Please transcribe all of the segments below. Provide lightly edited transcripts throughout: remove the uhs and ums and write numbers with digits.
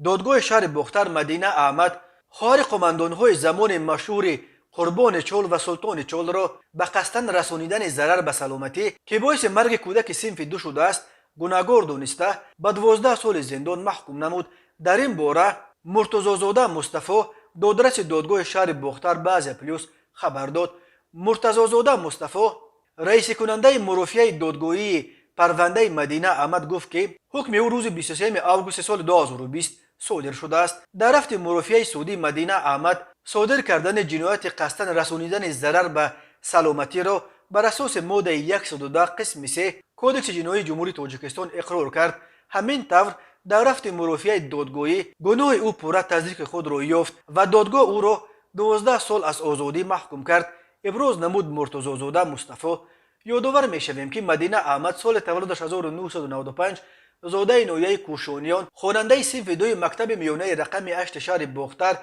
دادگاه شهر بختر مدینه احمد خواهر قماندانهای زمان مشهور قربان چول و سلطان چول را به قصدن رسانیدن ضرر به سلامتی که باعث مرگ کودک صنف دو شده است گناهکار دانسته به 12 سال زندان محکوم نمود. در این باره مرتضی مصطفی دادرس دادگاه شهر بختر به از پلیس خبر داد. مرتضی مصطفی رئیس کننده مرافعه دادگاهی پرونده مدینه احمد گفت که حکم او روز 23 آگوست سال 2020 صادر شده است. در رفت مرافعه سعودی مدینه احمد صادر کردن جنایت قصدن رسانیدن ضرر به سلامتی را بر اساس ماده 110 قسم 3 کودکس جنایی جمهوری تاجیکستان اقرار کرد. همین طور در رفت مرافعه دادگاهی گناه او پورا تصدیق خود را یافت و دادگاه او را 12 سال از آزادی محکوم کرد. ابراز نمود مرتضی مصطفی. یادآور میشویم که مدینه احمد سال تولدش 1995 زاده نویه کوشانیان خواننده صنف دوی مکتب میانه رقم 8 شهر بختر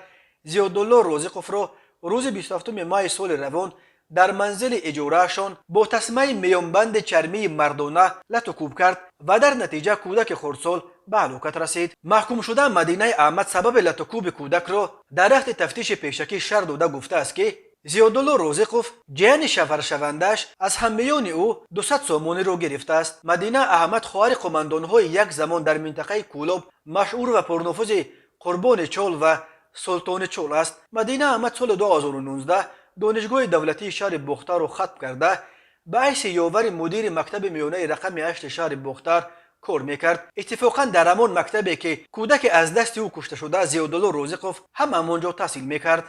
زیادالله رازقوف را روز 27 ماه سال روان در منزل اجارهشان با تسمه میانبند چرمی مردانه لطو کرد و در نتیجه کودک خردسال به هلاکت رسید. محکوم شده مدینه احمد سبب لطو کودک را در وقت تفتیش پیشکی شرح داده گفته است که زیادالله رازقوف جان شوندش از همیان او 200 سامانی را گرفته است. مدینه احمد خواهر قماندانهای یک زمان در منطقه کولاب مشهور و پرنفوذ قربان چول و سلطان چول است. مدینه احمد سال 2019 دانشگاه دولتی شهر بختر را ختم کرده به حیث یاور مدیر مکتب میانه رقم 8 شهر بختر کار میکرد. اتفاقا در همان مکتبی که کودک از دست او کشته شده زیادالله رازقوف هم همانجا تحصیل میکرد.